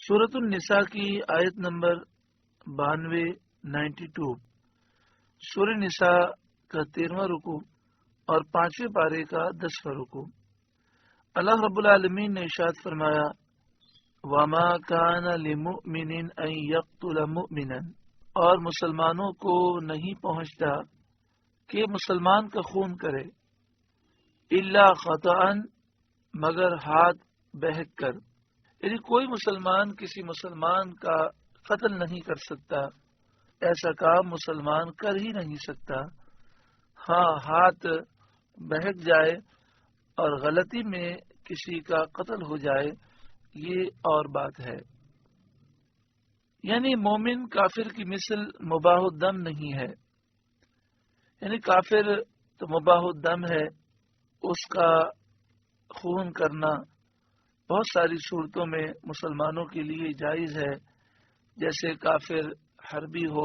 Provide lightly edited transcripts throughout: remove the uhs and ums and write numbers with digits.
سورۃ النساء کی آیت نمبر 92 سورہ نساء کا 13واں رکوع اور 5ویں پارے کا 10واں رکوع۔ اللہ رب العالمین نے ارشاد فرمایا وما کان لمؤمن ان یقتل مؤمنا، اور مسلمانوں کو نہیں پہنچتا کہ مسلمان کا خون کرے، الا خطأ، مگر ہاتھ بہک کر، یعنی کوئی مسلمان کسی مسلمان کا قتل نہیں کر سکتا، ایسا کام مسلمان کر ہی نہیں سکتا۔ ہاں، ہاتھ بہک جائے اور غلطی میں کسی کا قتل ہو جائے، یہ اور بات ہے۔ یعنی مومن کافر کی مثل مباح الدم نہیں ہے، یعنی کافر تو مباح الدم ہے، اس کا خون کرنا بہت ساری صورتوں میں مسلمانوں کے لیے جائز ہے، جیسے کافر حربی ہو،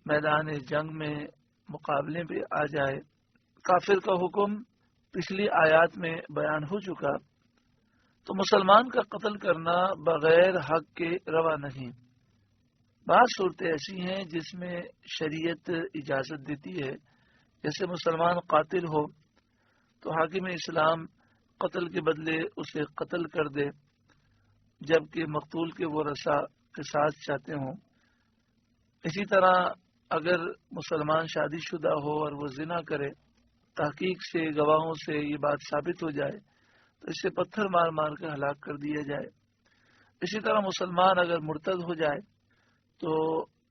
میدان جنگ میں مقابلے پہ آ جائے۔ کافر کا حکم پچھلی آیات میں بیان ہو چکا، تو مسلمان کا قتل کرنا بغیر حق کے روا نہیں۔ بعض صورتیں ایسی ہیں جس میں شریعت اجازت دیتی ہے، جیسے مسلمان قاتل ہو تو حاکم اسلام قتل کے بدلے اسے قتل کر دے، جبکہ مقتول کے ورثاء قصاص چاہتے ہوں۔ اسی طرح اگر مسلمان شادی شدہ ہو اور وہ زنا کرے، تحقیق سے گواہوں سے یہ بات ثابت ہو جائے تو اسے پتھر مار مار کر ہلاک کر دیا جائے۔ اسی طرح مسلمان اگر مرتد ہو جائے تو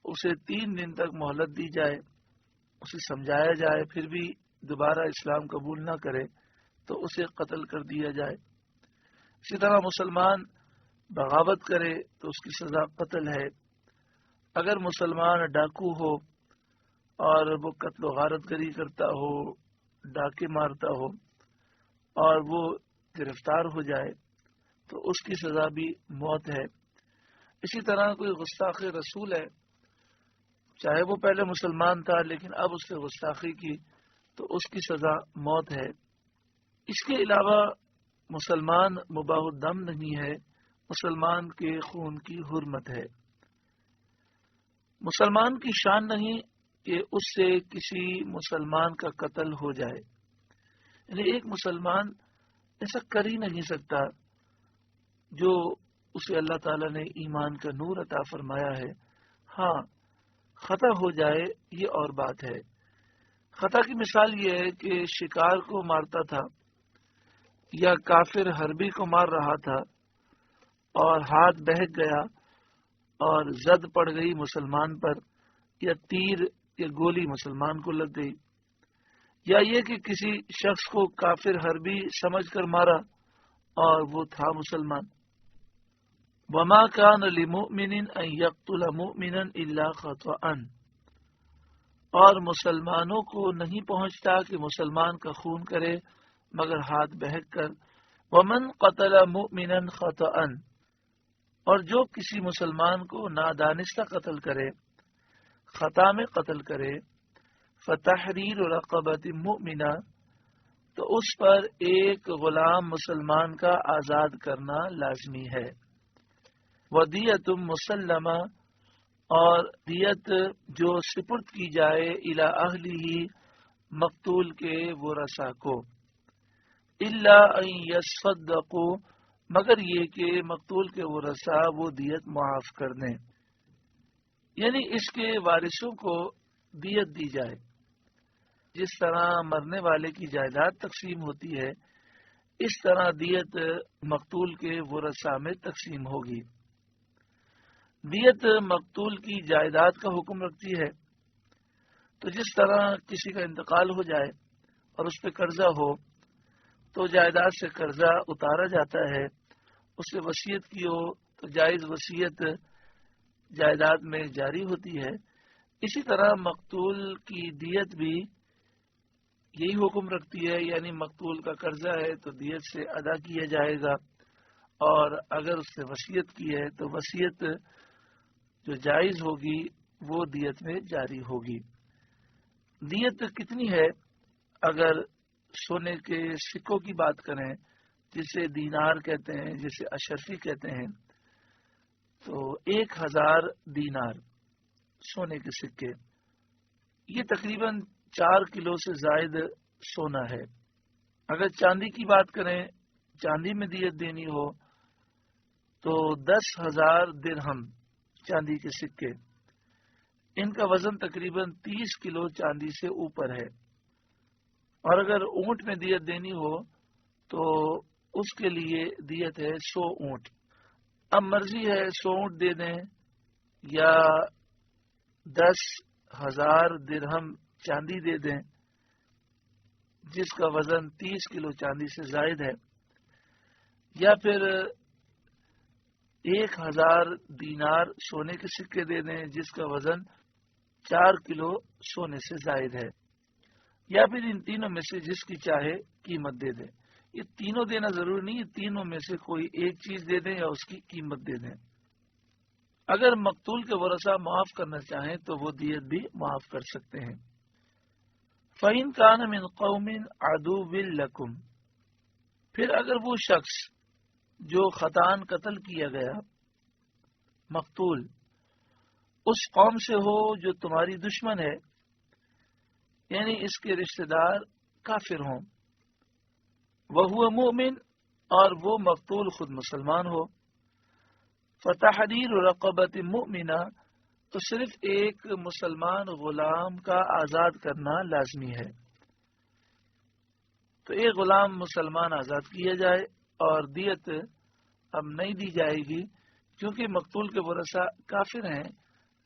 اسے 3 دن تک مہلت دی جائے، اسے سمجھایا جائے، پھر بھی دوبارہ اسلام قبول نہ کرے تو اسے قتل کر دیا جائے۔ اسی طرح مسلمان بغاوت کرے تو اس کی سزا قتل ہے۔ اگر مسلمان ڈاکو ہو اور وہ قتل و غارت گری کرتا ہو، ڈاکے مارتا ہو، اور وہ گرفتار ہو جائے تو اس کی سزا بھی موت ہے۔ اسی طرح کوئی گستاخ رسول ہے، چاہے وہ پہلے مسلمان تھا لیکن اب اس نے گستاخی کی تو اس کی سزا موت ہے۔ اس کے علاوہ مسلمان مباح الدم نہیں ہے، مسلمان کے خون کی حرمت ہے۔ مسلمان کی شان نہیں کہ اس سے کسی مسلمان کا قتل ہو جائے، یعنی ایک مسلمان ایسا کر ہی نہیں سکتا جو اسے اللہ تعالیٰ نے ایمان کا نور عطا فرمایا ہے۔ ہاں، خطا ہو جائے یہ اور بات ہے۔ خطا کی مثال یہ ہے کہ شکار کو مارتا تھا یا کافر حربی کو مار رہا تھا اور ہاتھ بہک گیا اور زد پڑ گئی مسلمان پر، یا تیر یا گولی مسلمان کو لگ گئی، یا یہ کہ کسی شخص کو کافر حربی سمجھ کر مارا اور وہ تھا مسلمان۔ وما کان لمؤمن ان یقتل مؤمنا الا خطأ، اور مسلمانوں کو نہیں پہنچتا کہ مسلمان کا خون کرے مگر ہاتھ بہک کر۔ ومن قتل مؤمنا خطأ، اور جو کسی مسلمان کو نادانستہ قتل کرے، خطا میں قتل کرے، فتحریر رقبۃ مؤمنہ، تو اس پر ایک غلام مسلمان کا آزاد کرنا لازمی ہے۔ ودیۃ مسلمہ، اور دیت جو سپرد کی جائے الی اہلہ، مقتول کے ورثاء کو، الا ان یصدقوا، مگر یہ کہ مقتول کے ورثاء وہ دیت معاف کر دیں، یعنی اس کے وارثوں کو دیت دی جائے۔ جس طرح مرنے والے کی جائیداد تقسیم ہوتی ہے، اس طرح دیت مقتول کے ورثاء میں تقسیم ہوگی۔ دیت مقتول کی جائیداد کا حکم رکھتی ہے، تو جس طرح کسی کا انتقال ہو جائے اور اس پہ قرضہ ہو تو جائیداد سے قرضہ اتارا جاتا ہے، اس سے وصیت کی ہو تو جائز وصیت جائیداد میں جاری ہوتی ہے۔ اسی طرح مقتول کی دیت بھی یہی حکم رکھتی ہے، یعنی مقتول کا قرضہ ہے تو دیت سے ادا کیا جائے گا، اور اگر اس نے وصیت کی ہے تو وصیت جو جائز ہوگی وہ دیت میں جاری ہوگی۔ دیت کتنی ہے؟ اگر سونے کے سکوں کی بات کریں، جسے دینار کہتے ہیں، جسے اشرفی کہتے ہیں، تو 1000 دینار سونے کے سکے، یہ تقریباً 4 کلو سے زائد سونا ہے۔ اگر چاندی کی بات کریں، چاندی میں دیت دینی ہو تو 10,000 درہم چاندی کے سکے، ان کا وزن تقریباً 30 کلو چاندی سے اوپر ہے۔ اور اگر اونٹ میں دیت دینی ہو تو اس کے لیے دیت ہے 100 اونٹ۔ اب مرضی ہے 100 اونٹ دے دیں یا 10,000 درہم چاندی دے دیں جس کا وزن 30 کلو چاندی سے زائد ہے، یا پھر 1000 دینار سونے کے سکے دے دیں جس کا وزن 4 کلو سونے سے زائد ہے، یا پھر ان تینوں میں سے جس کی چاہے قیمت دے دیں۔ یہ تینوں دینا ضروری نہیں، یہ تینوں میں سے کوئی ایک چیز دے دیں یا اس کی قیمت دے دیں۔ اگر مقتول کے ورثہ معاف کرنا چاہیں تو وہ دیت بھی معاف کر سکتے ہیں۔ فَإِن كَانَ مِن قَوْمٍ عَدُوٍّ لَكُمْ، پھر اگر وہ شخص جو خطان قتل کیا گیا مقتول اس قوم سے ہو جو تمہاری دشمن ہے، یعنی اس کے رشتہ دار کافر ہوں، وَهُوَ مُؤْمِن، اور وہ مقتول خود مسلمان ہو، فَتَحْرِيرُ رَقَبَةٍ مُؤْمِنَةٍ، تو صرف ایک مسلمان غلام کا آزاد کرنا لازمی ہے۔ تو ایک غلام مسلمان آزاد کیا جائے اور دیت اب نہیں دی جائے گی کیونکہ مقتول کے ورثہ کافر ہیں،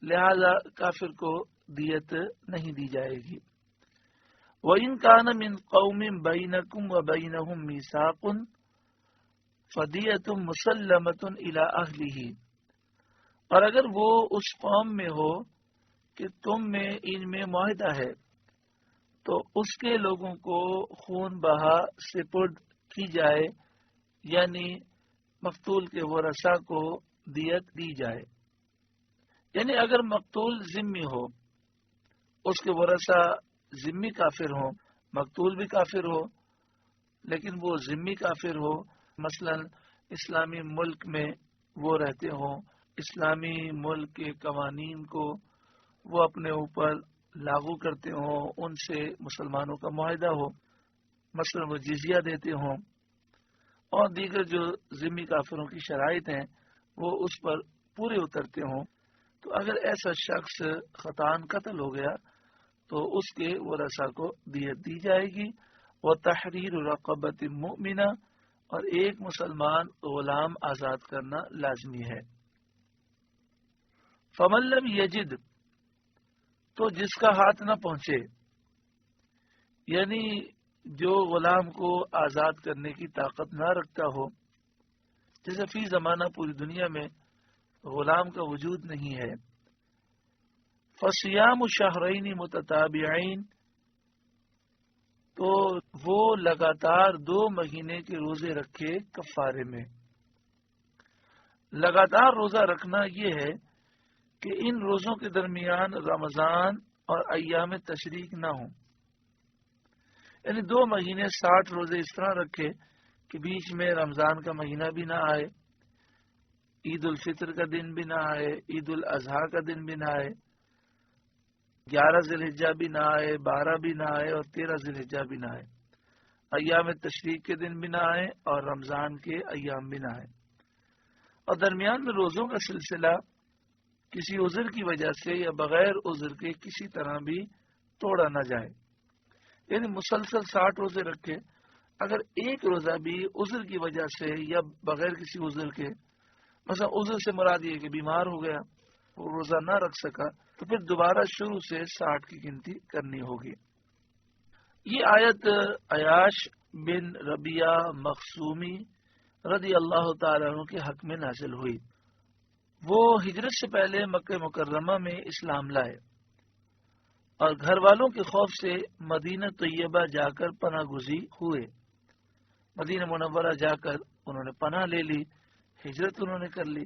لہذا کافر کو دیت نہیں دی جائے گی۔ وَإِن كَانَ مِن قَوْمٍ بَيْنَكُمْ وَبَيْنَهُم مِيثَاقٌ فَدِيَةٌ مُسَلَّمَةٌ إِلَىٰ أَهْلِهِ، اور اگر وہ اس قوم میں ہو کہ تم میں ان میں معاہدہ ہے تو اس کے لوگوں کو خون بہا سپرد کی جائے، یعنی مقتول کے ورثہ کو دیت دی جائے۔ یعنی اگر مقتول ذمی ہو، اس کے ورثہ ذمی کافر ہوں، مقتول بھی کافر ہو لیکن وہ ذمی کافر ہو، مثلا اسلامی ملک میں وہ رہتے ہوں، اسلامی ملک کے قوانین کو وہ اپنے اوپر لاگو کرتے ہوں، ان سے مسلمانوں کا معاہدہ ہو، مثلا وہ جزیہ دیتے ہوں، اور دیگر جو ذمی کافروں کی شرائط ہیں وہ اس پر پورے اترتے ہوں، تو اگر ایسا شخص خطان قتل ہو گیا تو اس کے ورثہ کو دیت دی جائے گی۔ وَتَحْرِيرُ رَقَبَةٍ مُؤْمِنَةٍ، اور ایک مسلمان غلام آزاد کرنا لازمی ہے۔ فَمَن لَّمْ يَجِدْ، تو جس کا ہاتھ نہ پہنچے، یعنی جو غلام کو آزاد کرنے کی طاقت نہ رکھتا ہو، جیسے فی زمانہ پوری دنیا میں غلام کا وجود نہیں ہے، فَصِيَامُ شَهْرَيْنِ مُتَتَابِعَيْنِ، تو وہ لگاتار 2 مہینے کے روزے رکھے کفارے میں۔ لگاتار روزہ رکھنا یہ ہے کہ ان روزوں کے درمیان رمضان اور ایام تشریق نہ ہوں، یعنی 2 مہینے 60 روزے اس طرح رکھے کہ بیچ میں رمضان کا مہینہ بھی نہ آئے، عید الفطر کا دن بھی نہ آئے، عید الاضحیٰ کا دن بھی نہ آئے، 11 ذی الحجہ بھی نہ آئے، 12 بھی نہ آئے اور 13 ذی الحجہ بھی نہ آئے، ایام تشریق کے دن بھی نہ آئے اور رمضان کے ایام بھی نہ آئے، اور درمیان میں روزوں کا سلسلہ کسی عذر کی وجہ سے یا بغیر عذر کے کسی طرح بھی توڑا نہ جائے، یعنی مسلسل 60 روزے رکھے، اگر ایک روزہ بھی عذر کی وجہ سے یا بغیر کسی عذر کے، مثلا عذر سے مراد یہ کہ بیمار ہو گیا، وہ روزہ نہ رکھ سکا، تو پھر دوبارہ شروع سے 60 کی گنتی کرنی ہوگی۔ یہ آیت عیاش بن ربیہ مخزومی رضی اللہ تعالیٰ عنہ کے حق میں نازل ہوئی۔ وہ ہجرت سے پہلے مکہ مکرمہ میں اسلام لائے اور گھر والوں کے خوف سے مدینہ طیبہ جا کر پناہ گزین ہوئے۔ مدینہ منورہ جا کر انہوں نے پناہ لے لی، ہجرت انہوں نے کر لی۔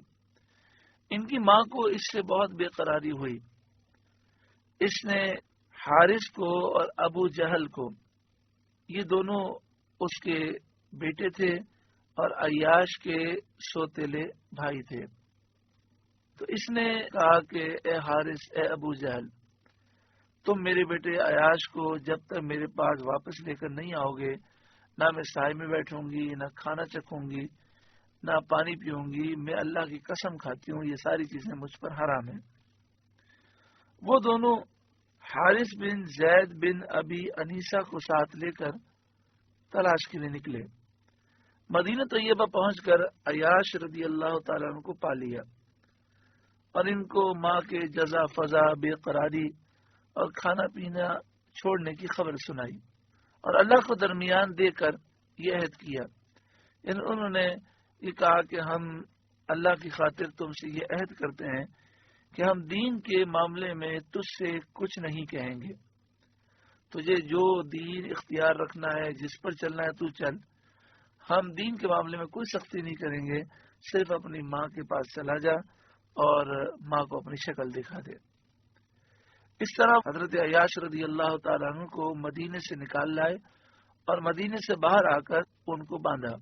ان کی ماں کو اس سے بہت بے قراری ہوئی، اس نے حارث کو اور ابو جہل کو، یہ دونوں اس کے بیٹے تھے اور عیاش کے سوتیلے بھائی تھے، تو اس نے کہا کہ اے حارث، اے ابو جہل، تم میرے بیٹے عیاش کو جب تک میرے پاس واپس لے کر نہیں آؤ گے، نہ میں سائے میں بیٹھوں گی، نہ کھانا چکھوں گی، نہ پانی پیوں گی، میں اللہ کی قسم کھاتی ہوں یہ ساری چیزیں مجھ پر حرام ہیں۔ وہ دونوں حارث بن زید بن ابی انیسہ کو ساتھ لے کر تلاش کے لیے نکلے۔ مدینہ طیبہ پہنچ کر عیاش رضی اللہ تعالیٰ عنہ کو پا لیا اور ان کو ماں کے جزا فضا، بے قراری اور کھانا پینا چھوڑنے کی خبر سنائی اور اللہ کو درمیان دے کر یہ عہد کیا، یعنی انہوں نے یہ کہا کہ ہم اللہ کی خاطر تم سے یہ عہد کرتے ہیں کہ ہم دین کے معاملے میں تجھ سے کچھ نہیں کہیں گے، تجھے جو دین اختیار رکھنا ہے، جس پر چلنا ہے تو چل، ہم دین کے معاملے میں کوئی سختی نہیں کریں گے، صرف اپنی ماں کے پاس چلا جا اور ماں کو اپنی شکل دکھا دے۔ اس طرح حضرت عیاش رضی اللہ تعالیٰ عنہ کو مدینے سے نکال لائے اور مدینے سے باہر آ کر ان کو باندھا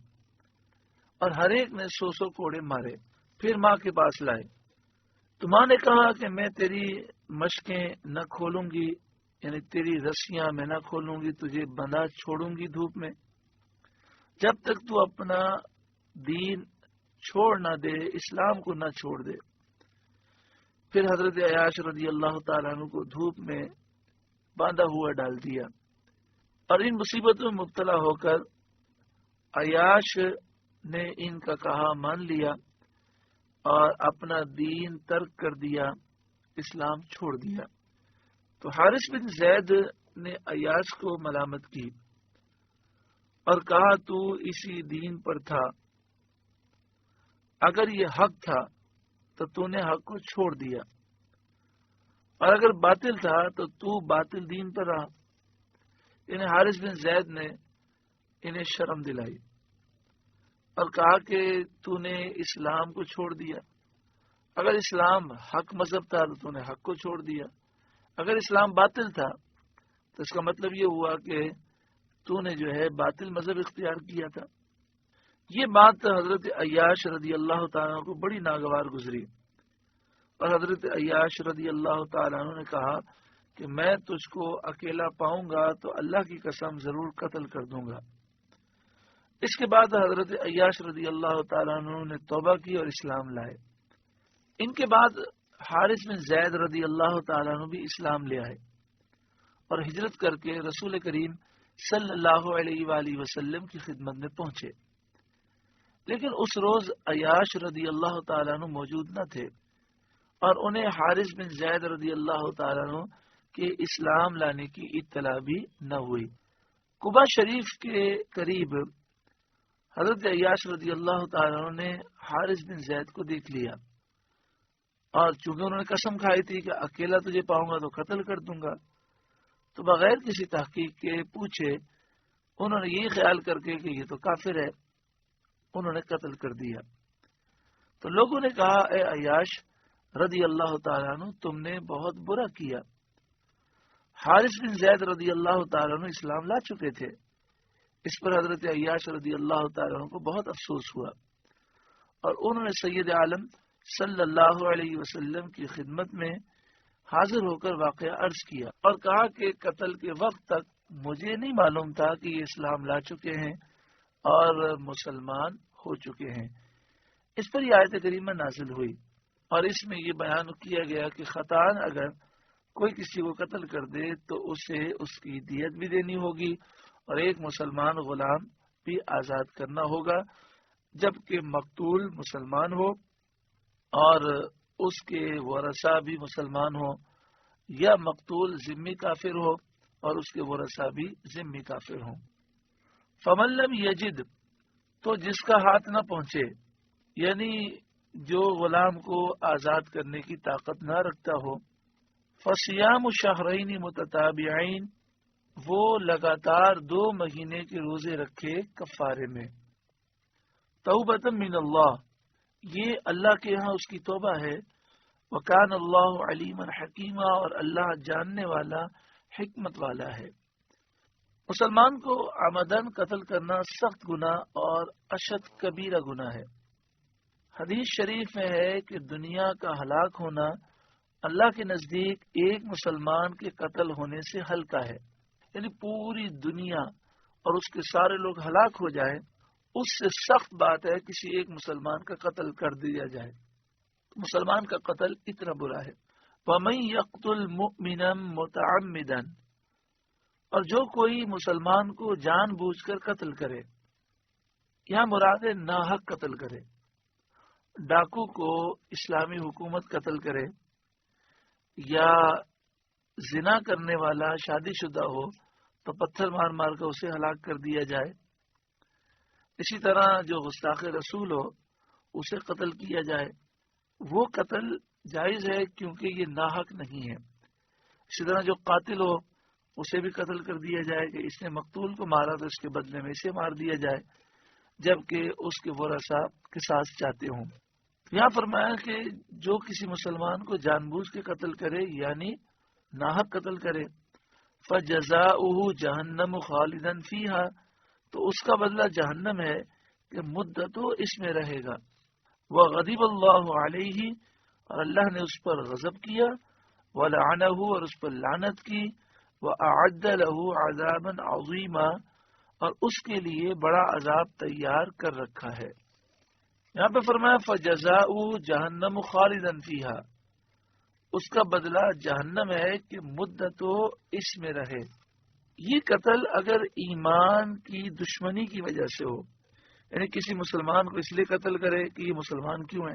اور ہر ایک نے 100 کوڑے مارے، پھر ماں کے پاس لائے۔ تو ماں نے کہا کہ میں تیری مشقیں نہ کھولوں گی، یعنی تیری رسیاں میں نہ کھولوں گی، تجھے بندھا چھوڑوں گی دھوپ میں جب تک تو اپنا دین چھوڑ نہ دے، اسلام کو نہ چھوڑ دے۔ پھر حضرت عیاش رضی اللہ تعالیٰ عنہ کو دھوپ میں باندھا ہوا ڈال دیا اور ان مصیبتوں میں مبتلا ہو کر عیاش نے ان کا کہا مان لیا اور اپنا دین ترک کر دیا، اسلام چھوڑ دیا۔ تو حارث بن زید نے عیاش کو ملامت کی اور کہا تو اسی دین پر تھا، اگر یہ حق تھا تو تو نے حق کو چھوڑ دیا، اور اگر باطل تھا تو باطل دین پر رہا۔ یعنی حارث بن زید نے انہیں شرم دلائی اور کہا کہ تو نے اسلام کو چھوڑ دیا، اگر اسلام حق مذہب تھا تو نے حق کو چھوڑ دیا، اگر اسلام باطل تھا تو اس کا مطلب یہ ہوا کہ تو نے جو ہے باطل مذہب اختیار کیا تھا۔ یہ بات حضرت عیاش رضی اللہ تعالیٰ کو بڑی ناگوار گزری اور حضرت عیاش رضی اللہ تعالیٰ عنہ نے کہا کہ میں تجھ کو اکیلا پاؤں گا تو اللہ کی قسم ضرور قتل کر دوں گا۔ اس کے بعد حضرت عیاش رضی اللہ تعالیٰ عنہ نے توبہ کی اور اسلام لائے۔ ان کے بعد حارث بن زید رضی اللہ تعالیٰ عنہ بھی اسلام لے آئے اور ہجرت کر کے رسول کریم صلی اللہ علیہ وآلہ وسلم کی خدمت میں پہنچے، لیکن اس روز عیاش رضی اللہ تعالیٰ عنہ موجود نہ تھے اور انہیں حارث بن زید رضی اللہ تعالیٰ عنہ کے اسلام لانے کی اطلاع بھی نہ ہوئی۔ قبا شریف کے قریب حضرت عیاش رضی اللہ تعالیٰ عنہ نے حارث بن زید کو دیکھ لیا اور چونکہ انہوں نے قسم کھائی تھی کہ اکیلا تجھے پاؤں گا تو قتل کر دوں گا، تو بغیر کسی تحقیق کے پوچھے انہوں نے یہ خیال کر کے کہ یہ تو کافر ہے، انہوں نے قتل کر دیا۔ تو لوگوں نے کہا اے عیاش رضی اللہ تعالیٰ عنہ تم نے بہت برا کیا۔ حارث بن زید رضی اللہ تعالیٰ عنہ اسلام لا چکے تھے۔ اس پر حضرت عیاش رضی اللہ تعالیٰ عنہ کو بہت افسوس ہوا اور انہوں نے سید عالم صلی اللہ علیہ وسلم کی خدمت میں حاضر ہو کر واقعہ عرض کیا اور کہا کہ قتل کے وقت تک مجھے نہیں معلوم تھا کہ یہ اسلام لا چکے ہیں اور مسلمان ہو چکے ہیں۔ اس پر یہ آیت کریمہ نازل ہوئی اور اس میں یہ بیان کیا گیا کہ خطأً اگر کوئی کسی کو قتل کر دے تو اسے اس کی دیت بھی دینی ہوگی اور ایک مسلمان غلام بھی آزاد کرنا ہوگا، جبکہ مقتول مسلمان ہو اور اس کے ورثاء بھی مسلمان ہو، یا مقتول ذمی کافر ہو اور اس کے ورثاء بھی ذمی کافر ہوں۔ فمن لم یجد، تو جس کا ہاتھ نہ پہنچے، یعنی جو غلام کو آزاد کرنے کی طاقت نہ رکھتا ہو، فصیام شہرین متتابعین، وہ لگاتار 2 مہینے کے روزے رکھے کفارے میں، توبۃ من اللہ، یہ اللہ کے ہاں اس کی توبہ ہے، وکان اللہ علیما حکیما، اور اللہ جاننے والا حکمت والا ہے۔ مسلمان کو عمدن قتل کرنا سخت گناہ اور اشد کبیرہ گناہ ہے۔ حدیث شریف میں ہے کہ دنیا کا ہلاک ہونا اللہ کے نزدیک ایک مسلمان کے قتل ہونے سے ہلکا ہے، یعنی پوری دنیا اور اس کے سارے لوگ ہلاک ہو جائیں، اس سے سخت بات ہے کسی ایک مسلمان کا قتل کر دیا جائے۔ مسلمان کا قتل اتنا برا ہے۔ وَمَن يَقْتُلْ مُؤْمِنًا مُتَعَمِّدًا، اور جو کوئی مسلمان کو جان بوجھ کر قتل کرے، یہاں مراد ہے ناحق قتل کرے، ڈاکو کو اسلامی حکومت قتل کرے، یا زنا کرنے والا شادی شدہ ہو تو پتھر مار مار کر اسے ہلاک کر دیا جائے، اسی طرح جو گستاخ رسول ہو اسے قتل کیا جائے، وہ قتل جائز ہے کیونکہ یہ ناحق نہیں ہے۔ اسی طرح جو قاتل ہو اسے بھی قتل کر دیا جائے کہ اس نے مقتول کو مارا تو اس کے بدلے میں اسے مار دیا جائے، جبکہ اس کے ورثاء قصاص چاہتے ہوں۔ یہاں فرمایا کہ جو کسی مسلمان کو جان بوجھ کے قتل کرے یعنی ناحق قتل کرے، فَجَزَاؤُهُ جَهَنَّمُ خَالِدًا فِيهَا، تو اس کا بدلہ جہنم ہے کہ مدت اس میں رہے گا۔ وَغَضِبَ اللَّهُ عَلَيْهِ، اور اللہ نے اس پر غضب کیا، وَلَعَنَهُ، اور اس پر لعنت کی، وَأَعَدَّ لَهُ عَذَابًا عَظِيمًا، اور اس کے لیے بڑا عذاب تیار کر رکھا ہے۔ یہاں پہ فرمایا فَجَزَاؤُهُ جَهَنَّمُ خَالِدًا فِيهَا، اس کا بدلہ جہنم ہے کہ مدت اس میں رہے۔ یہ قتل اگر ایمان کی دشمنی کی وجہ سے ہو، یعنی کسی مسلمان کو اس لیے قتل کرے کہ یہ مسلمان کیوں ہے،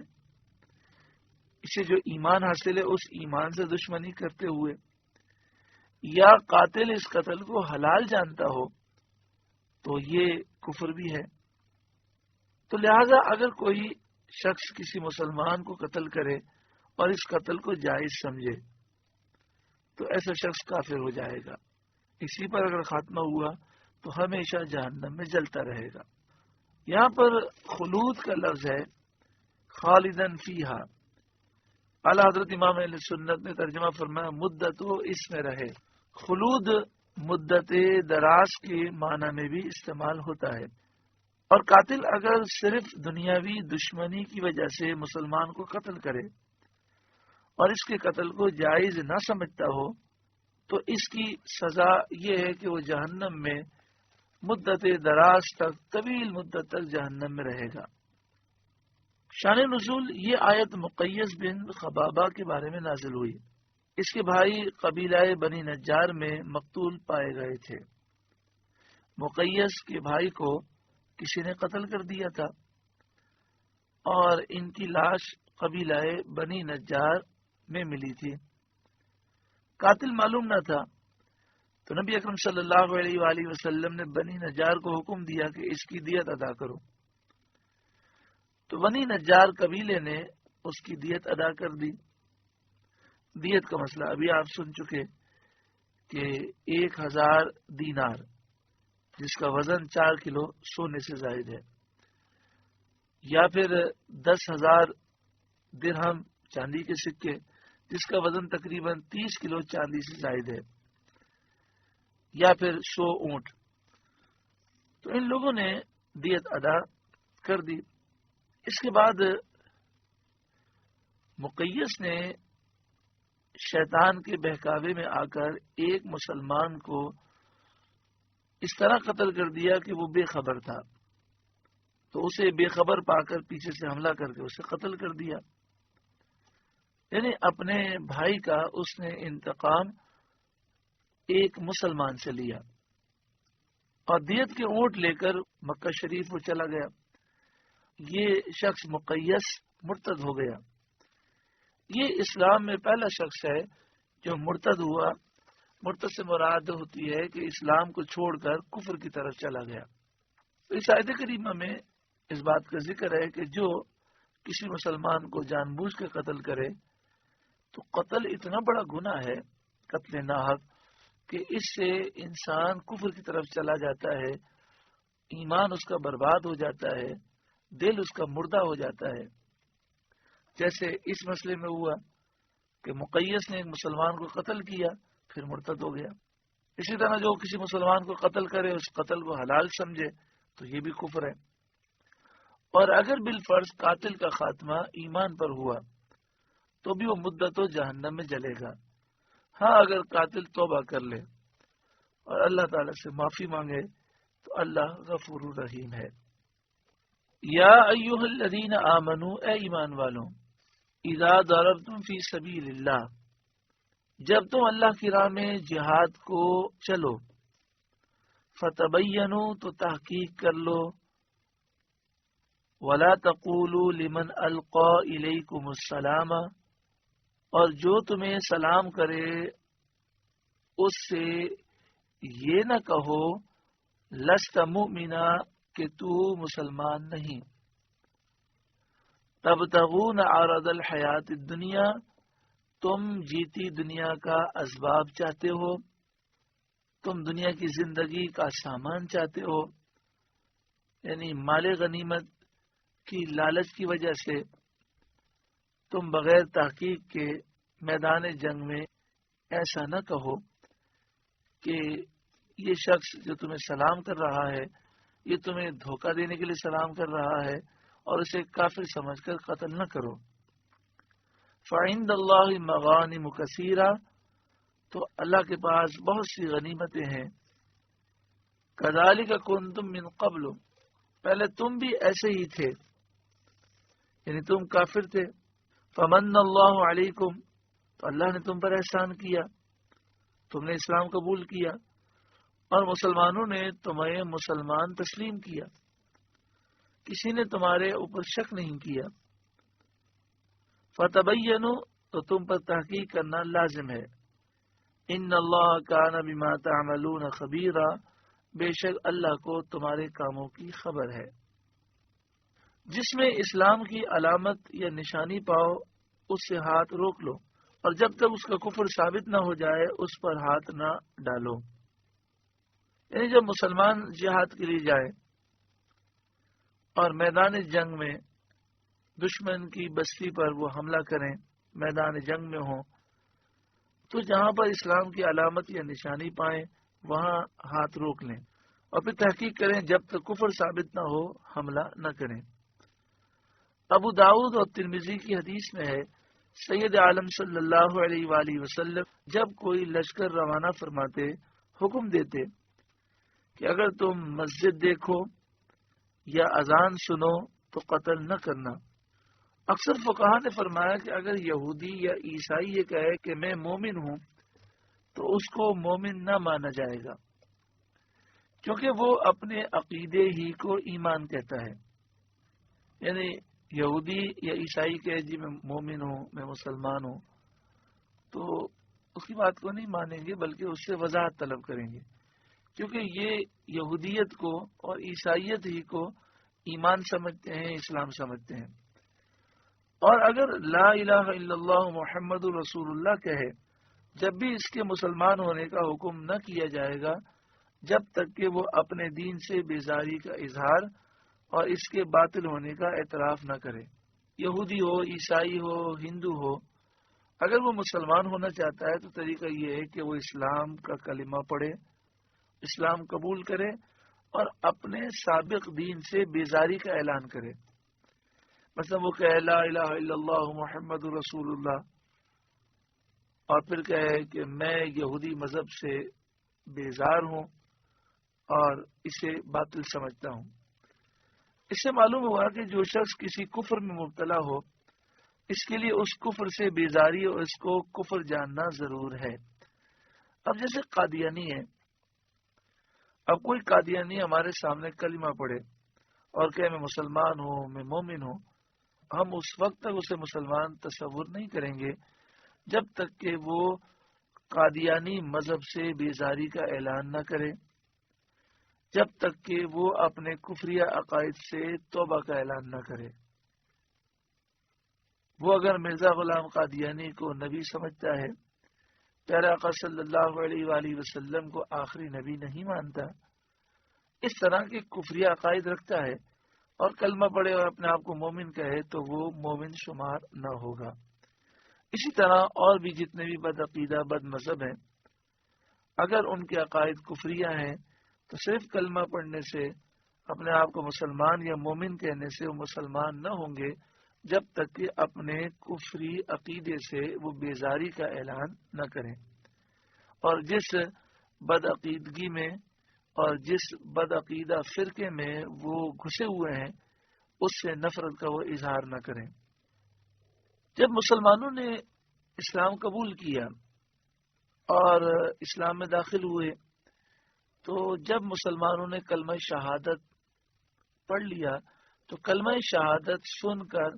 اسے جو ایمان حاصل ہے اس ایمان سے دشمنی کرتے ہوئے، یا قاتل اس قتل کو حلال جانتا ہو تو یہ کفر بھی ہے۔ تو لہذا اگر کوئی شخص کسی مسلمان کو قتل کرے اور اس قتل کو جائز سمجھے تو ایسا شخص کافر ہو جائے گا، اسی پر اگر خاتمہ ہوا تو ہمیشہ جہنم میں جلتا رہے گا۔ یہاں پر خلود کا لفظ ہے خالدن فیہا، اعلیٰ حضرت امام اہل سنت نے ترجمہ فرمایا مدت اس میں رہے۔ خلود مدت دراز کے معنی میں بھی استعمال ہوتا ہے، اور قاتل اگر صرف دنیاوی دشمنی کی وجہ سے مسلمان کو قتل کرے اور اس کے قتل کو جائز نہ سمجھتا ہو تو اس کی سزا یہ ہے کہ وہ جہنم میں مدت دراز تک، طویل مدت تک جہنم میں رہے گا۔ شان نزول، یہ آیت مقیس بن خبابہ کے بارے میں نازل ہوئی۔ اس کے بھائی قبیلہ بنی نجار میں مقتول پائے گئے تھے۔ مقیس کے بھائی کو کسی نے قتل کر دیا تھا اور ان کی لاش قبیلہ بنی نجار میں ملی تھی۔ قاتل معلوم نہ تھا، تو نبی اکرم صلی اللہ علیہ وآلہ وسلم نے بنی نجار کو حکم دیا کہ اس کی دیت ادا کرو۔ تو بنی نجار قبیلے نے اس کی دیت ادا کر دی۔ دیت کا مسئلہ ابھی آپ سن چکے کہ 1000 دینار، جس کا وزن 4 کلو سونے سے زائد ہے، یا پھر 10,000 درہم چاندی کے سکے جس کا وزن تقریباً 30 کلو چاندی سے زائد ہے، یا پھر 100 اونٹ۔ تو ان لوگوں نے دیت ادا کر دی۔ اس کے بعد مقیس نے شیطان کے بہکاوے میں آ کر ایک مسلمان کو اس طرح قتل کر دیا کہ وہ بے خبر تھا، تو اسے بے خبر پا کر پیچھے سے حملہ کر کے اسے قتل کر دیا۔ یعنی اپنے بھائی کا اس نے انتقام ایک مسلمان سے لیا اور دیت کے اونٹ لے کر مکہ شریف وہ چلا گیا۔ یہ شخص مقیس مرتد ہو گیا۔ یہ اسلام میں پہلا شخص ہے جو مرتد ہوا۔ مرتد سے مراد ہوتی ہے کہ اسلام کو چھوڑ کر کفر کی طرف چلا گیا۔ تو اس آیت کریمہ میں اس بات کا ذکر ہے کہ جو کسی مسلمان کو جان بوجھ کے قتل کرے تو قتل اتنا بڑا گناہ ہے، قتل ناحق، کہ اس سے انسان کفر کی طرف چلا جاتا ہے، ایمان اس کا برباد ہو جاتا ہے، دل اس کا مردہ ہو جاتا ہے۔ جیسے اس مسئلے میں ہوا کہ مقیس نے ایک مسلمان کو قتل کیا پھر مرتد ہو گیا۔ اسی طرح جو کسی مسلمان کو قتل کرے اس قتل کو حلال سمجھے تو یہ بھی کفر ہے۔ اور اگر بالفرض قاتل کا خاتمہ ایمان پر ہوا تو بھی وہ مدتوں جہنم میں جلے گا. ہاں اگر قاتل توبہ کر لے اور اللہ تعالی سے معافی مانگے تو اللہ غفور الرحیم ہے. یا ایھا الذین آمنوا، اے ایمان والوں، اذا ضربتم فی سبیل اللہ، جب تم اللہ کی راہ میں جہاد کو چلو، فتبینوا، تو تحقیق کر لو، ولا تقولوا لمن القى الیکم السلام، اور جو تمہیں سلام کرے اس سے یہ نہ کہو لست مؤمنا، کہ تو مسلمان نہیں. تبتغون عرض الحیات الدنیا، تم جیتی دنیا کا اسباب چاہتے ہو، تم دنیا کی زندگی کا سامان چاہتے ہو، یعنی مال غنیمت کی لالچ کی وجہ سے تم بغیر تحقیق کے میدان جنگ میں ایسا نہ کہو کہ یہ شخص جو تمہیں سلام کر رہا ہے یہ تمہیں دھوکہ دینے کے لیے سلام کر رہا ہے، اور اسے کافر سمجھ کر قتل نہ کرو. فعند اللہ مغانم کثیرہ، تو اللہ کے پاس بہت سی غنیمتیں ہیں. کذالک کنتم من قبل، پہلے تم بھی ایسے ہی تھے، یعنی تم کافر تھے. فمن اللہ علیکم، تو اللہ نے تم پر احسان کیا، تم نے اسلام قبول کیا اور مسلمانوں نے تمہیں مسلمان تسلیم کیا، کسی نے تمہارے اوپر شک نہیں کیا. فتبینوا، تو تم پر تحقیق کرنا لازم ہے. ان اللہ کان بما تعملون خبیرا، بے شک اللہ کو تمہارے کاموں کی خبر ہے. جس میں اسلام کی علامت یا نشانی پاؤ اس سے ہاتھ روک لو، اور جب تک اس کا کفر ثابت نہ ہو جائے اس پر ہاتھ نہ ڈالو. یعنی جب مسلمان جہاد کے لیے جائے اور میدان جنگ میں دشمن کی بستی پر وہ حملہ کریں، میدان جنگ میں ہوں، تو جہاں پر اسلام کی علامت یا نشانی پائیں وہاں ہاتھ روک لیں اور پھر تحقیق کریں، جب تک کفر ثابت نہ ہو حملہ نہ کریں. ابو داؤد اور ترمذی کی حدیث میں ہے، سید عالم صلی اللہ علیہ وآلہ وسلم جب کوئی لشکر روانہ فرماتے حکم دیتے کہ اگر تم مسجد دیکھو یا اذان سنو تو قتل نہ کرنا. اکثر فقہا نے فرمایا کہ اگر یہودی یا عیسائی یہ کہے کہ میں مومن ہوں تو اس کو مومن نہ مانا جائے گا، کیونکہ وہ اپنے عقیدے ہی کو ایمان کہتا ہے. یعنی یہودی یا عیسائی کہے جی میں مومن ہوں، میں مسلمان ہوں، تو اس کی بات کو نہیں مانیں گے بلکہ اس سے وضاحت طلب کریں گے، کیونکہ یہ یہودیت کو اور عیسائیت ہی کو ایمان سمجھتے ہیں، اسلام سمجھتے ہیں. اور اگر لا الہ الا اللہ محمد رسول اللہ کہے، جب بھی اس کے مسلمان ہونے کا حکم نہ کیا جائے گا جب تک کہ وہ اپنے دین سے بیزاری کا اظہار اور اس کے باطل ہونے کا اعتراف نہ کرے. یہودی ہو، عیسائی ہو، ہندو ہو، اگر وہ مسلمان ہونا چاہتا ہے تو طریقہ یہ ہے کہ وہ اسلام کا کلمہ پڑھے، اسلام قبول کرے اور اپنے سابق دین سے بیزاری کا اعلان کرے. مثلا وہ کہے لا الہ الا اللہ محمد رسول اللہ، اور پھر کہے کہ میں یہودی مذہب سے بیزار ہوں اور اسے باطل سمجھتا ہوں. اس سے معلوم ہوا کہ جو شخص کسی کفر میں مبتلا ہو اس کے لیے اس کفر سے بیزاری اور اس کو کفر جاننا ضرور ہے. اب جیسے قادیانی ہے، اب کوئی قادیانی ہمارے سامنے کلمہ پڑھے اور کہ میں مسلمان ہوں، میں مومن ہوں، ہم اس وقت تک اسے مسلمان تصور نہیں کریں گے جب تک کہ وہ قادیانی مذہب سے بیزاری کا اعلان نہ کرے، جب تک کہ وہ اپنے کفریہ عقائد سے توبہ کا اعلان نہ کرے. وہ اگر مرزا غلام قادیانی کو نبی سمجھتا ہے، پیارے آقا صلی اللہ علیہ وآلہ وسلم کو آخری نبی نہیں مانتا، اس طرح کے کفریہ عقائد رکھتا ہے اور کلمہ پڑھے اور اپنے آپ کو مومن کہے تو وہ مومن شمار نہ ہوگا. اسی طرح اور بھی جتنے بھی بد عقیدہ بد مذہب ہیں، اگر ان کے عقائد کفریہ ہیں تو صرف کلمہ پڑھنے سے اپنے آپ کو مسلمان یا مومن کہنے سے وہ مسلمان نہ ہوں گے جب تک کہ اپنے کفری عقیدے سے وہ بیزاری کا اعلان نہ کریں، اور جس بدعقیدگی میں اور جس بدعقیدہ فرقے میں وہ گھسے ہوئے ہیں اس سے نفرت کا وہ اظہار نہ کریں۔ جب مسلمانوں نے اسلام قبول کیا اور اسلام میں داخل ہوئے تو جب مسلمانوں نے کلمہ شہادت پڑھ لیا تو کلمہ شہادت سن کر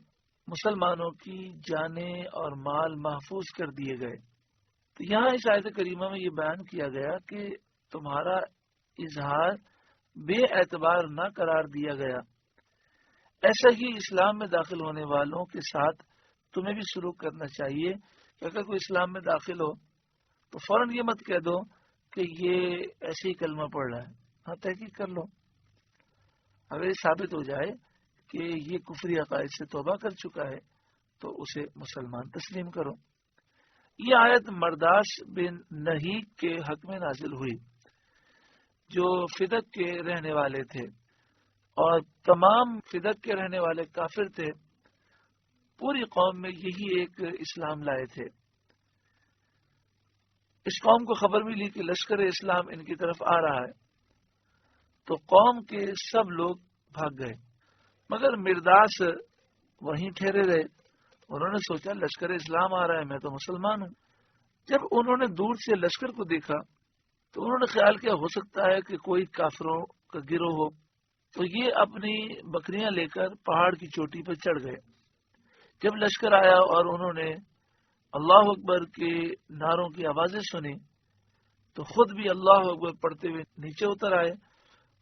مسلمانوں کی جانیں اور مال محفوظ کر دیے گئے۔ تو یہاں اس آیت کریمہ میں یہ بیان کیا گیا کہ تمہارا اظہار بے اعتبار نہ قرار دیا گیا، ایسا ہی اسلام میں داخل ہونے والوں کے ساتھ تمہیں بھی سلوک کرنا چاہیے کہ اگر کوئی اسلام میں داخل ہو تو فوراً یہ مت کہہ دو کہ یہ ایسے ہی کلمہ پڑھ رہا ہے، ہاں تحقیق کر لو، اگر یہ ثابت ہو جائے کہ یہ کفری عقائد سے توبہ کر چکا ہے تو اسے مسلمان تسلیم کرو۔ یہ آیت مرداش بن نہیک کے حق میں نازل ہوئی جو فدق کے رہنے والے تھے، اور تمام فدق کے رہنے والے کافر تھے، پوری قوم میں یہی ایک اسلام لائے تھے۔ اس قوم کو خبر ملی کہ لشکر اسلام ان کی طرف آ رہا ہے تو قوم کے سب لوگ بھاگ گئے، مگر مرداس وہیں ٹھہرے رہے۔ انہوں نے سوچا لشکر اسلام آ رہا ہے، میں تو مسلمان ہوں۔ جب انہوں نے دور سے لشکر کو دیکھا تو انہوں نے خیال کیا ہو سکتا ہے کہ کوئی کافروں کا گروہ ہو، تو یہ اپنی بکریاں لے کر پہاڑ کی چوٹی پر چڑھ گئے۔ جب لشکر آیا اور انہوں نے اللہ اکبر کے نعروں کی آوازیں سنی تو خود بھی اللہ اکبر پڑھتے ہوئے نیچے اتر آئے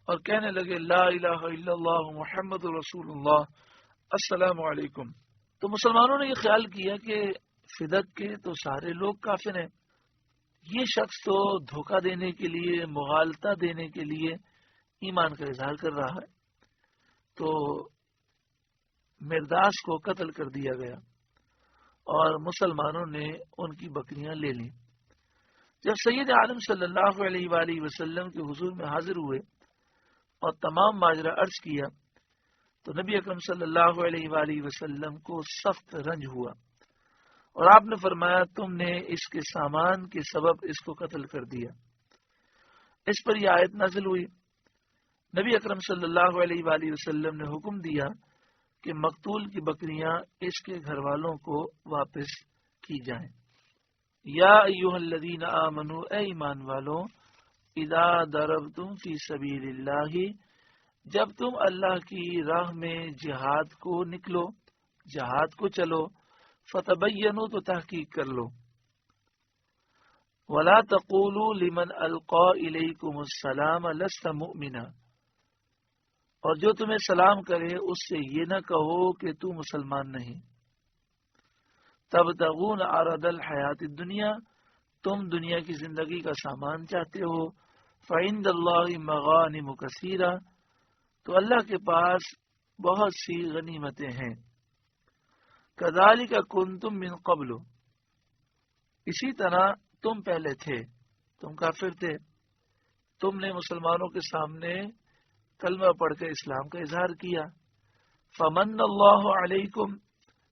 اور کہنے لگے لا الہ الا اللہ محمد رسول اللہ السلام علیکم۔ تو مسلمانوں نے یہ خیال کیا کہ فدق کے تو سارے لوگ کافر ہیں، یہ شخص تو دھوکہ دینے کے لیے، مغالطہ دینے کے لیے ایمان کا اظہار کر رہا ہے، تو مرداس کو قتل کر دیا گیا اور مسلمانوں نے ان کی بکریاں لے لیں۔ جب سید عالم صلی اللہ علیہ وآلہ وسلم کے حضور میں حاضر ہوئے اور تمام ماجرا عرض کیا تو نبی اکرم صلی اللہ علیہ وآلہ وسلم کو سخت رنج ہوا اور آپ نے فرمایا تم نے اس کے سامان کے سبب اس کو قتل کر دیا۔ اس پر یہ آیت نازل ہوئی۔ نبی اکرم صلی اللہ علیہ وآلہ وسلم نے حکم دیا کہ مقتول کی بکریاں اس کے گھر والوں کو واپس کی جائیں۔ یا ایھا الذین آمنوا، اے ایمان والو، اذا ضربتم فی سبیل اللہ، جب تم اللہ کی راہ میں جہاد کو نکلو، جہاد کو چلو، فتبینوا، تو تحقیق کر لو، ولا تقولوا لمن القى الیکم السلام لست مؤمنا، اور جو تمہیں سلام کرے اس سے یہ نہ کہو کہ تو مسلمان نہیں۔ تبتغون عرض الحیات الدنیا، تم دنیا کی زندگی کا سامان چاہتے ہو، فعند اللہ مغانم کثیرہ، تو اللہ کے پاس بہت سی غنیمتیں ہیں۔ کذالک کنتم من قبل، اسی طرح تم پہلے تھے، تم کافر تھے، تم نے مسلمانوں کے سامنے کلمہ پڑھ کے اسلام کا اظہار کیا، فمن اللہ علیکم،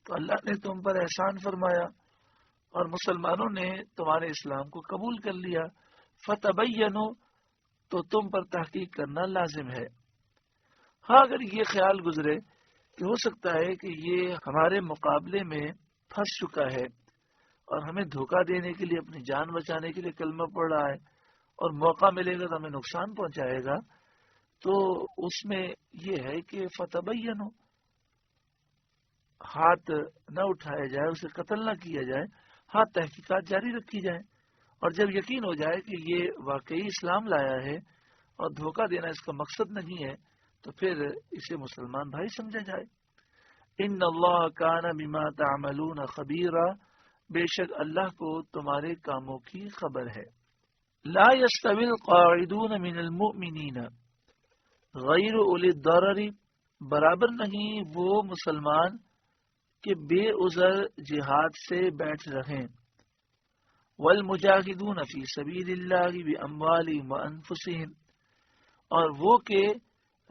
تو اللہ نے تم پر احسان فرمایا اور مسلمانوں نے تمہارے اسلام کو قبول کر لیا، فتبینوا، تو تم پر تحقیق کرنا لازم ہے۔ ہاں اگر یہ خیال گزرے کہ ہو سکتا ہے کہ یہ ہمارے مقابلے میں پھنس چکا ہے اور ہمیں دھوکہ دینے کے لیے، اپنی جان بچانے کے لیے کلمہ پڑھ رہا ہے اور موقع ملے گا تو ہمیں نقصان پہنچائے گا، تو اس میں یہ ہے کہ فتبینوا، ہاتھ نہ اٹھایا جائے، اسے قتل نہ کیا جائے، ہاں تحقیقات جاری رکھی جائیں، اور جب یقین ہو جائے کہ یہ واقعی اسلام لایا ہے اور دھوکہ دینا اس کا مقصد نہیں ہے تو پھر اسے مسلمان بھائی سمجھا جائے۔ ان اللہ کان بما تعملون خبیرا، بے شک اللہ کو تمہارے کاموں کی خبر ہے۔ لا يستوی القاعدون من المؤمنین غیر اولی الضرر، برابر نہیں وہ مسلمان کہ بے عذر جہاد سے بیٹھ رہیں، والمجاہدون فی سبیل اللہ باموالہم وانفسہم، اور وہ کہ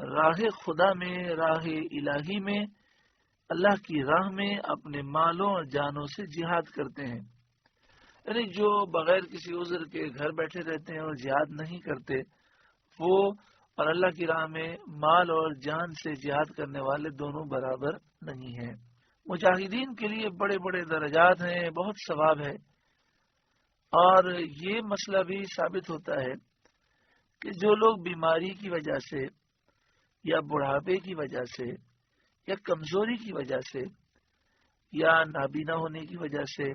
راہ خدا میں، راہ الہی میں، اللہ کی راہ میں اپنے مالوں اور جانوں سے جہاد کرتے ہیں. یعنی جو بغیر کسی عذر کے گھر بیٹھے رہتے ہیں اور جہاد نہیں کرتے، وہ اور اللہ کی راہ میں مال اور جان سے جہاد کرنے والے دونوں برابر نہیں ہیں. مجاہدین کے لیے بڑے بڑے درجات ہیں، بہت ثواب ہے. اور یہ مسئلہ بھی ثابت ہوتا ہے کہ جو لوگ بیماری کی وجہ سے یا بڑھاپے کی وجہ سے یا کمزوری کی وجہ سے یا نابینا ہونے کی وجہ سے،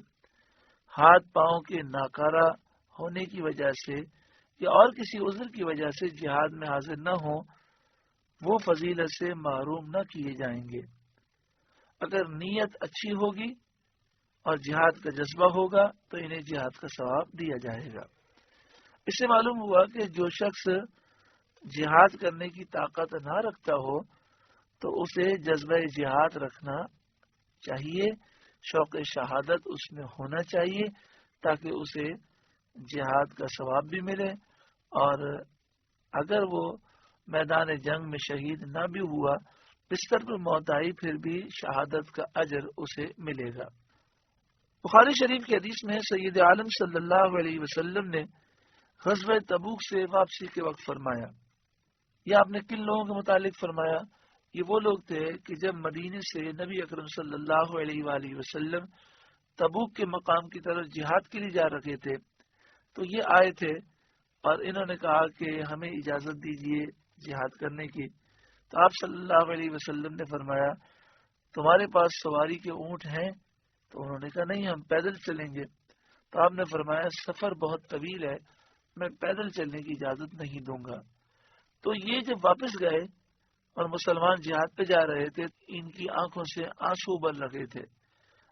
ہاتھ پاؤں کے ناکارہ ہونے کی وجہ سے یا اور کسی عذر کی وجہ سے جہاد میں حاضر نہ ہوں، وہ فضیلت سے محروم نہ کیے جائیں گے. اگر نیت اچھی ہوگی اور جہاد کا جذبہ ہوگا تو انہیں جہاد کا ثواب دیا جائے گا. اس سے معلوم ہوا کہ جو شخص جہاد کرنے کی طاقت نہ رکھتا ہو تو اسے جذبہ جہاد رکھنا چاہیے، شوق شہادت اس میں ہونا چاہیے، تاکہ اسے جہاد کا ثواب بھی ملے، اور اگر وہ میدان جنگ میں شہید نہ بھی ہوا، بستر پر موت آئی، پھر بھی شہادت کا اجر اسے ملے گا. بخاری شریف کی حدیث میں سید عالم صلی اللہ علیہ وسلم نے غزوہ تبوک سے واپسی کے وقت فرمایا. یہ آپ نے کن لوگوں کے متعلق فرمایا؟ یہ وہ لوگ تھے کہ جب مدینے سے نبی اکرم صلی اللہ علیہ وآلہ وسلم تبوک کے مقام کی طرف جہاد کے لیے جا رکھے تھے تو یہ آئے تھے اور انہوں نے کہا کہ ہمیں اجازت دیجیے جہاد کرنے کی. تو آپ صلی اللہ علیہ وسلم نے فرمایا تمہارے پاس سواری کے اونٹ ہیں؟ تو انہوں نے کہا نہیں، ہم پیدل چلیں گے. تو آپ نے فرمایا سفر بہت طویل ہے، میں پیدل چلنے کی اجازت نہیں دوں گا. تو یہ جب واپس گئے اور مسلمان جہاد پہ جا رہے تھے، ان کی آنکھوں سے آنسو ابل رہے تھے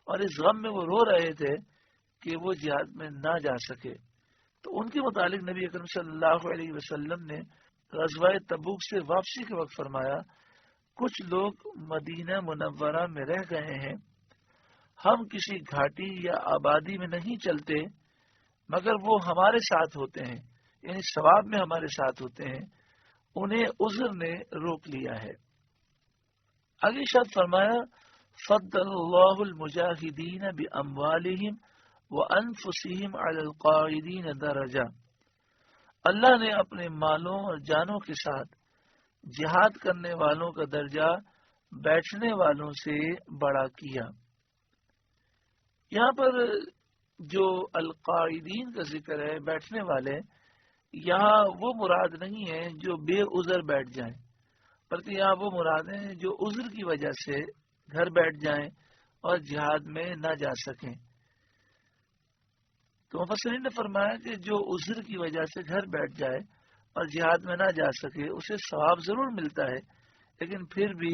اور اس غم میں وہ رو رہے تھے کہ وہ جہاد میں نہ جا سکے. تو ان کے متعلق نبی اکرم صلی اللہ علیہ وسلم نے غزوہ تبوک سے واپسی کے وقت فرمایا کچھ لوگ مدینہ منورہ میں رہ گئے ہیں، ہم کسی گھاٹی یا آبادی میں نہیں چلتے مگر وہ ہمارے ساتھ ہوتے ہیں، یعنی ثواب میں ہمارے ساتھ ہوتے ہیں، انہیں عذر نے روک لیا ہے. آگے شاید فرمایا فضل اللہ المجاہدین باموالہم وانفسہم علی القاعدین درجہ. اللہ نے اپنے مالوں اور جانوں کے ساتھ جہاد کرنے والوں کا درجہ بیٹھنے والوں سے بڑا کیا. یہاں پر جو القاعدین کا ذکر ہے، بیٹھنے والے، یہاں وہ مراد نہیں ہے جو بے عذر بیٹھ جائیں، بلکہ یہاں وہ مراد ہیں جو عذر کی وجہ سے گھر بیٹھ جائیں اور جہاد میں نہ جا سکیں. تو مفسرین نے فرمایا کہ جو عذر کی وجہ سے گھر بیٹھ جائے اور جہاد میں نہ جا سکے اسے ثواب ضرور ملتا ہے، لیکن پھر بھی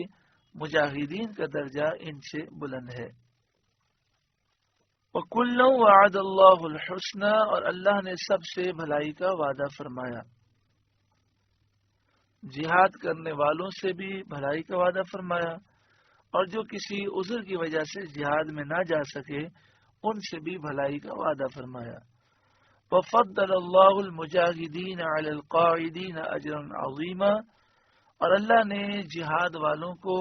مجاہدین کا درجہ ان سے بلند ہے. وَكُلًّا وَعَدَ اللَّهُ الْحُسْنَى، اور اللہ نے سب سے بھلائی کا وعدہ فرمایا. جہاد کرنے والوں سے بھی بھلائی کا وعدہ فرمایا اور جو کسی عذر کی وجہ سے جہاد میں نہ جا سکے ان سے بھی بھلائی کا وعدہ فرمایا. وَفَضَّلَ اللَّهُ الْمُجَاهِدِينَ عَلَى الْقَاعِدِينَ أَجْرًا عَظِيمًا، اور اللہ نے جہاد والوں کو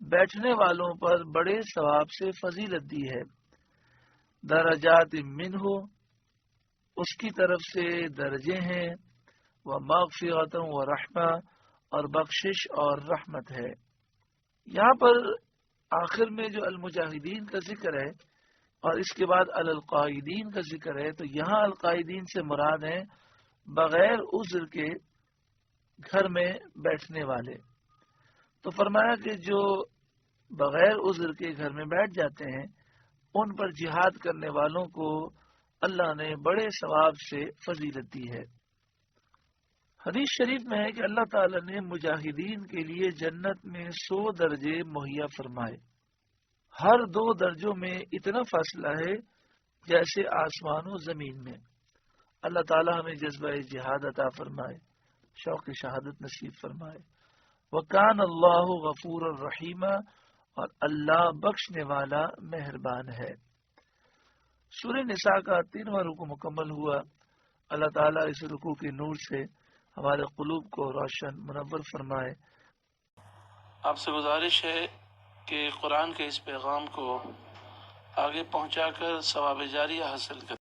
بیٹھنے والوں پر بڑے ثواب سے فضیلت دی ہے. درجات منہ، اس کی طرف سے درجے ہیں، ومغفرۃ ورحمہ، اور بخشش اور رحمت ہے. یہاں پر آخر میں جو المجاہدین کا ذکر ہے اور اس کے بعد القاعدین کا ذکر ہے، تو یہاں القاعدین سے مراد ہیں بغیر عذر کے گھر میں بیٹھنے والے. تو فرمایا کہ جو بغیر عذر کے گھر میں بیٹھ جاتے ہیں ان پر جہاد کرنے والوں کو اللہ نے بڑے ثواب سے فضیلت دی ہے. حدیث شریف میں ہے کہ اللہ تعالی نے مجاہدین کے لیے جنت میں 100 درجے مہیا فرمائے. ہر 2 درجوں میں اتنا فاصلہ ہے جیسے آسمان و زمین میں. اللہ تعالی ہمیں جذبہ جہاد عطا فرمائے، شوق شہادت نصیب فرمائے. وکان اللہ غفور الرحیم، اور اللہ بخشنے والا مہربان ہے. سورہ نساء کا 3واں رکوع مکمل ہوا. اللہ تعالیٰ اس رکوع کے نور سے ہمارے قلوب کو روشن منور فرمائے آپ سے گزارش ہے کہ قرآن کے اس پیغام کو آگے پہنچا کر ثواب جاریہ حاصل کریں۔